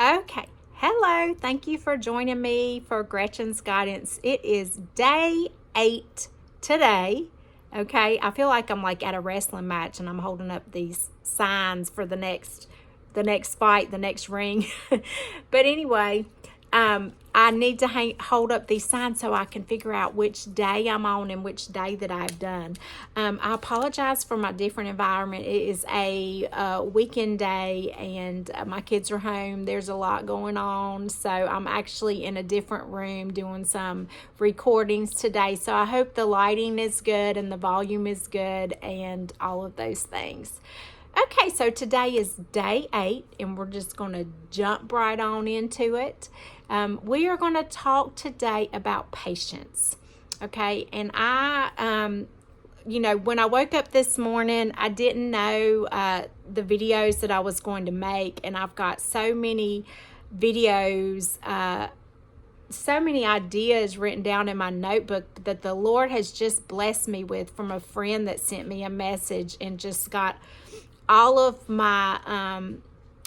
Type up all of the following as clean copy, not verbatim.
Okay. Hello. Thank you for joining me for Gretchen's Guidance. It is day 8 today. Okay. I feel like I'm like at a wrestling match and I'm holding up these signs for the next fight, the next ring. But anyway, I need to hold up these signs so I can figure out which day I'm on and which day that I've done. I apologize for my different environment. It is a weekend day and my kids are home. There's a lot going on. So I'm actually in a different room doing some recordings today. So I hope the lighting is good and the volume is good and all of those things. Okay, so today is day 8, and we're just going to jump right on into it. We are going to talk today about patience. Okay, and when I woke up this morning, I didn't know the videos that I was going to make, and I've got so many videos, so many ideas written down in my notebook that the Lord has just blessed me with from a friend that sent me a message and just got all of my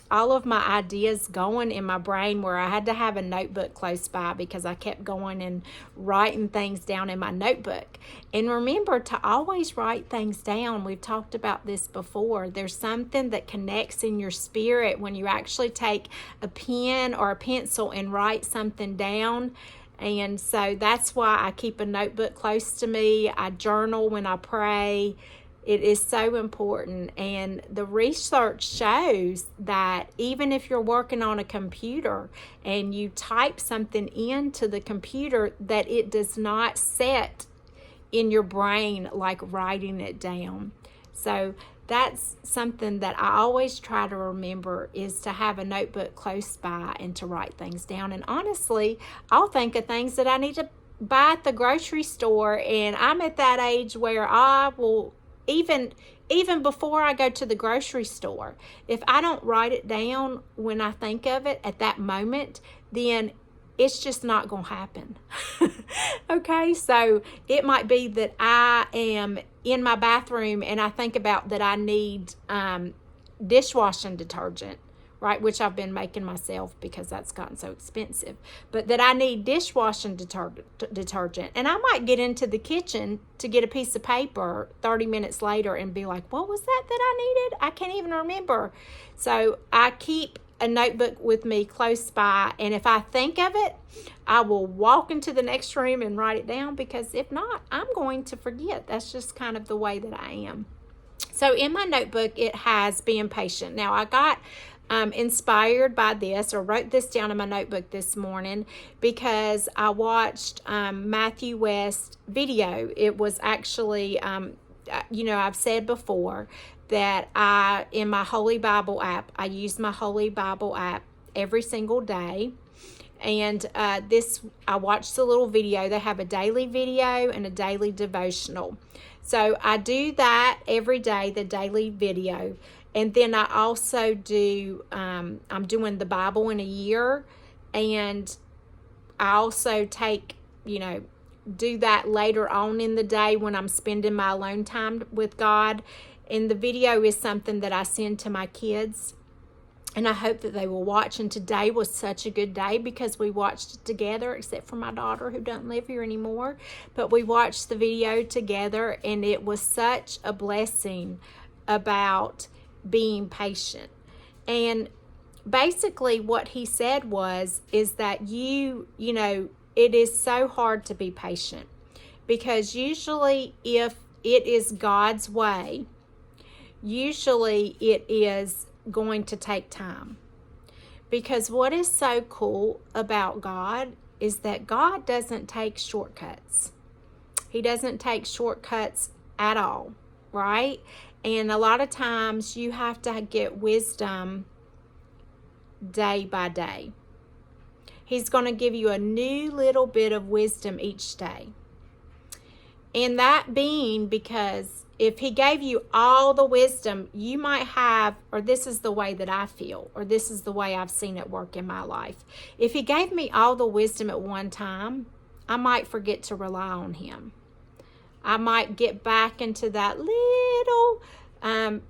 ideas going in my brain, where I had to have a notebook close by because I kept going and writing things down in my notebook. And remember to always write things down. We've talked about this before. There's something that connects in your spirit when you actually take a pen or a pencil and write something down. And so that's why I keep a notebook close to me. I journal when I pray. It is so important, and the research shows that even if you're working on a computer and you type something into the computer, that it does not set in your brain like writing it down. So that's something that I always try to remember, is to have a notebook close by and to write things down. And honestly, I'll think of things that I need to buy at the grocery store, and I'm at that age where I will even before I go to the grocery store, if I don't write it down when I think of it at that moment, then it's just not going to happen. Okay, so it might be that I am in my bathroom and I think about that I need dishwashing detergent, right, which I've been making myself because that's gotten so expensive, but that I need dishwashing detergent. And I might get into the kitchen to get a piece of paper 30 minutes later and be like, what was that I needed? I can't even remember. So I keep a notebook with me close by, and if I think of it, I will walk into the next room and write it down, because if not, I'm going to forget. That's just kind of the way that I am. So in my notebook, it has being patient. Now, I got inspired by this, or wrote this down in my notebook this morning, because I watched Matthew West video. It was actually, I've said before that in my Holy Bible app, I use my Holy Bible app every single day. And I watched the little video. They have a daily video and a daily devotional. So I do that every day, the daily video. And then I also do, I'm doing the Bible in a year. And I also do that later on in the day when I'm spending my alone time with God. And the video is something that I send to my kids, and I hope that they will watch. And today was such a good day because we watched it together, except for my daughter who doesn't live here anymore. But we watched the video together, and it was such a blessing about being patient. And basically what he said is that it is so hard to be patient, because usually if it is God's way, usually it is going to take time. Because what is so cool about God is that God doesn't take shortcuts. He doesn't take shortcuts at all, right? And a lot of times you have to get wisdom day by day. He's going to give you a new little bit of wisdom each day. And that being because if he gave you all the wisdom, you might have, or this is the way that I feel, or this is the way I've seen it work in my life. If he gave me all the wisdom at one time, I might forget to rely on him. I might get back into that little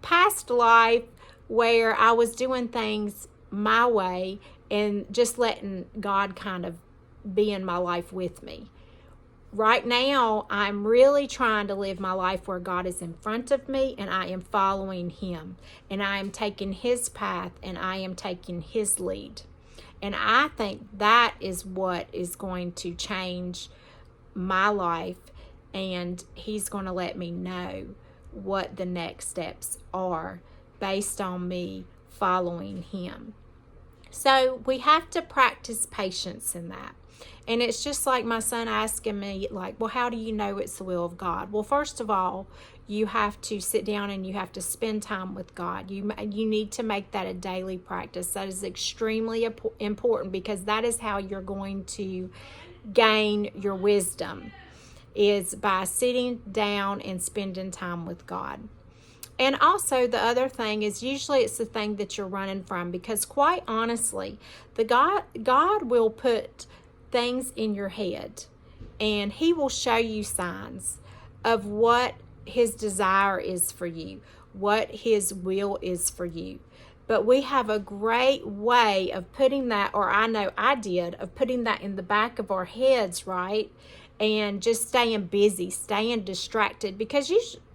past life where I was doing things my way and just letting God kind of be in my life with me. Right now, I'm really trying to live my life where God is in front of me and I am following Him, and I am taking His path and I am taking His lead. And I think that is what is going to change my life, and He's going to let me know what the next steps are based on me following Him. So we have to practice patience in that. And it's just like my son asking me, like, well, how do you know it's the will of God? Well, first of all, you have to sit down and you have to spend time with God. You need to make that a daily practice. That is extremely important, because that is how you're going to gain your wisdom, is by sitting down and spending time with God. And also the other thing is, usually it's the thing that you're running from, because quite honestly, God will put things in your head, and He will show you signs of what His desire is for you, what His will is for you. But we have a great way of putting that, or I know I did, of putting that in the back of our heads, right? And just staying busy, staying distracted, because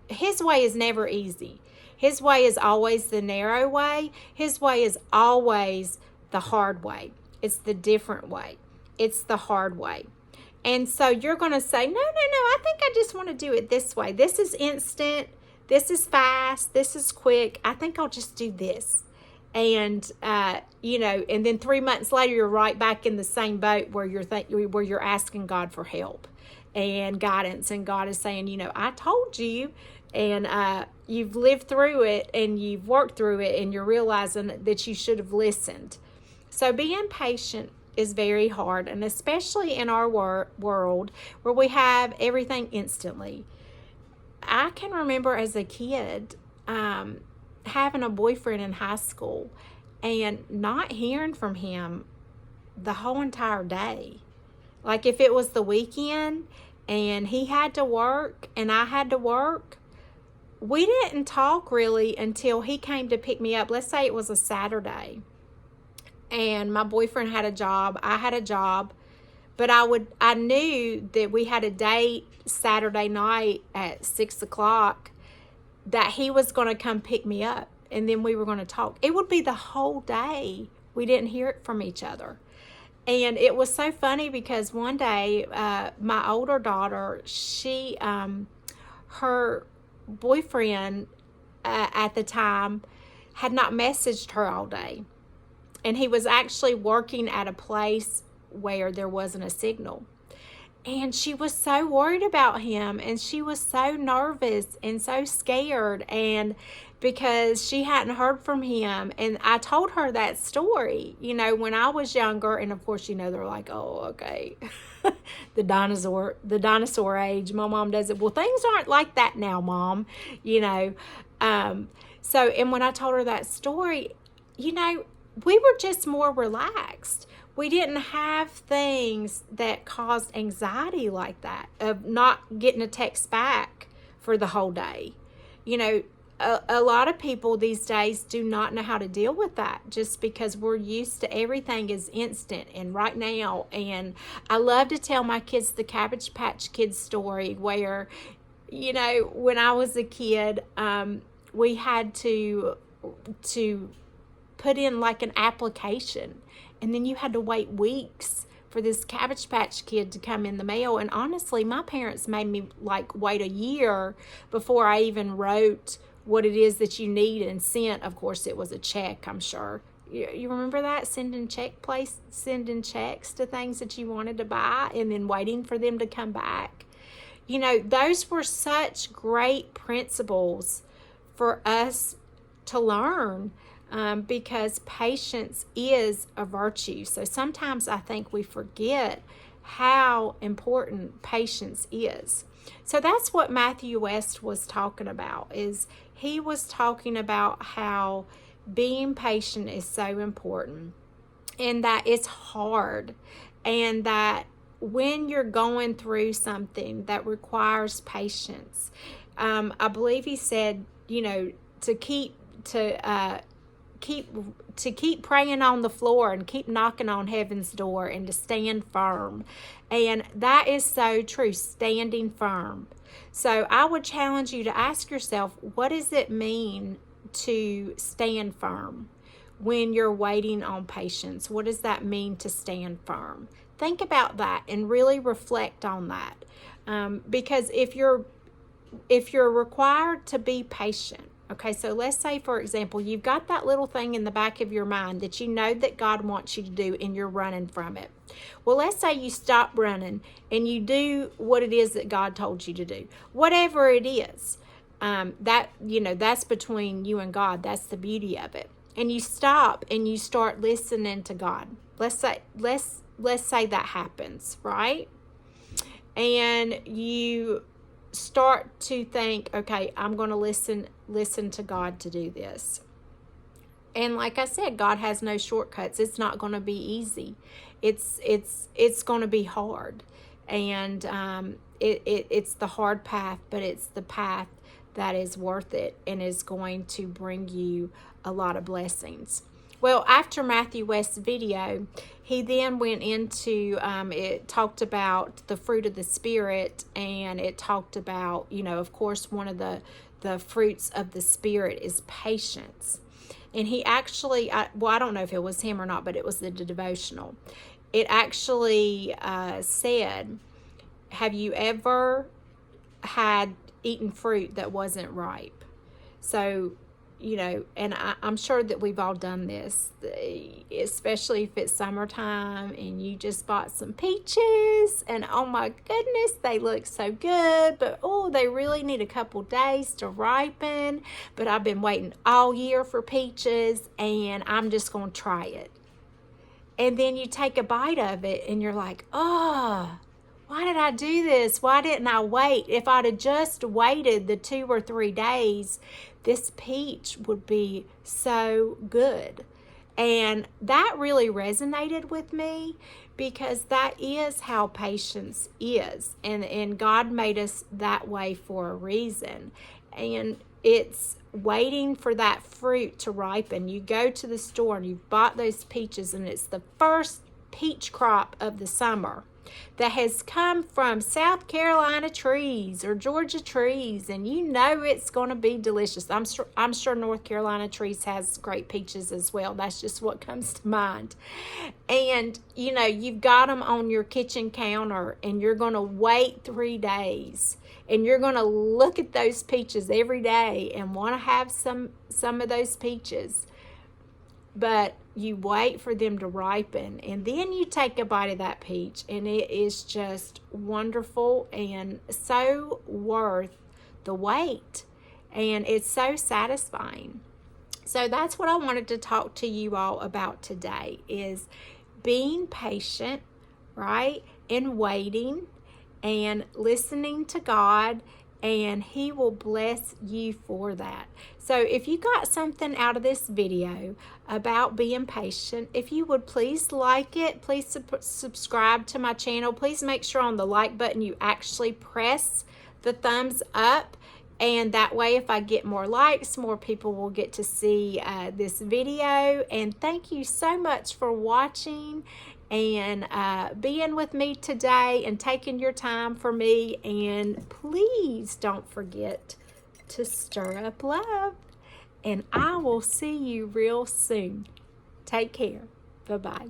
His way is never easy. His way is always the narrow way. His way is always the hard way. It's the different way. It's the hard way. And so you're going to say, no, I think I just want to do it this way. This is instant. This is fast. This is quick. I think I'll just do this. And, and then 3 months later, you're right back in the same boat where you're asking God for help and guidance. And God is saying, I told you, and you've lived through it and you've worked through it, and you're realizing that you should have listened. So being patient is very hard, and especially in our world where we have everything instantly. I can remember as a kid having a boyfriend in high school and not hearing from him the whole entire day. Like if it was the weekend and he had to work and I had to work, we didn't talk really until he came to pick me up. Let's say it was a Saturday and my boyfriend had a job, I had a job, but I knew that we had a date Saturday night at 6:00 that he was going to come pick me up, and then we were going to talk. It would be the whole day we didn't hear it from each other. And it was so funny because one day my older daughter, her boyfriend at the time had not messaged her all day. And he was actually working at a place where there wasn't a signal. And she was so worried about him, and she was so nervous and so scared, and because she hadn't heard from him. And I told her that story, when I was younger. And of course, they're like, oh, okay. the dinosaur age. My mom does it. Well, things aren't like that now, Mom, So, and when I told her that story, we were just more relaxed. We didn't have things that caused anxiety like that, of not getting a text back for the whole day. A lot of people these days do not know how to deal with that, just because we're used to everything is instant and right now. And I love to tell my kids the Cabbage Patch Kids story where, when I was a kid, we had to put in like an application, and then you had to wait weeks for this Cabbage Patch Kid to come in the mail. And honestly, my parents made me wait a year before I even wrote what it is that you need and sent. Of course, it was a check, I'm sure. You remember that? Sending checks to things that you wanted to buy and then waiting for them to come back. Those were such great principles for us to learn. Because patience is a virtue. So sometimes I think we forget how important patience is. So that's what Matthew West was talking about, is he was talking about how being patient is so important, and that it's hard, and that when you're going through something that requires patience, I believe he said, keep praying on the floor and keep knocking on heaven's door and to stand firm. And that is so true, standing firm. So I would challenge you to ask yourself, what does it mean to stand firm when you're waiting on patience? What does that mean to stand firm? Think about that and really reflect on that. Because if you're required to be patient, okay, so let's say, for example, you've got that little thing in the back of your mind that you know that God wants you to do and you're running from it. Well, let's say you stop running and you do what it is that God told you to do. Whatever it is, that's between you and God. That's the beauty of it. And you stop and you start listening to God. Let's say that happens, right? And you start to think, okay, I'm going to listen to God to do this. And like I said, God has no shortcuts. It's not going to be easy. It's going to be hard. And it's the hard path, but it's the path that is worth it and is going to bring you a lot of blessings. Well, after Matthew West's video, he then went into, it talked about the fruit of the Spirit, and it talked about, of course, one of the fruits of the Spirit is patience. And he actually, I don't know if it was him or not, but it was the devotional. It actually said, have you ever had eaten fruit that wasn't ripe? So, and I'm sure that we've all done this, especially if it's summertime and you just bought some peaches and oh my goodness, they look so good, but they really need a couple days to ripen. But I've been waiting all year for peaches and I'm just going to try it. And then you take a bite of it and you're like, why did I do this? Why didn't I wait? If I'd have just waited the 2 or 3 days, this peach would be so good. And that really resonated with me because that is how patience is. And God made us that way for a reason. And it's waiting for that fruit to ripen. You go to the store and you've bought those peaches and it's the first peach crop of the summer that has come from South Carolina trees or Georgia trees, and it's going to be delicious. I'm sure North Carolina trees has great peaches as well. That's just what comes to mind. And you've got them on your kitchen counter and you're going to wait 3 days and you're going to look at those peaches every day and want to have some of those peaches. But you wait for them to ripen and then you take a bite of that peach and it is just wonderful and so worth the wait, and it's so satisfying. So that's what I wanted to talk to you all about today, is being patient, right, and waiting and listening to God, and He will bless you for that. So if you got something out of this video about being patient, if you would please like it, please subscribe to my channel. Please make sure on the like button you actually press the thumbs up, and that way if I get more likes, more people will get to see this video. And thank you so much for watching and being with me today and taking your time for me. And please don't forget to stir up love. And I will see you real soon. Take care. Bye-bye.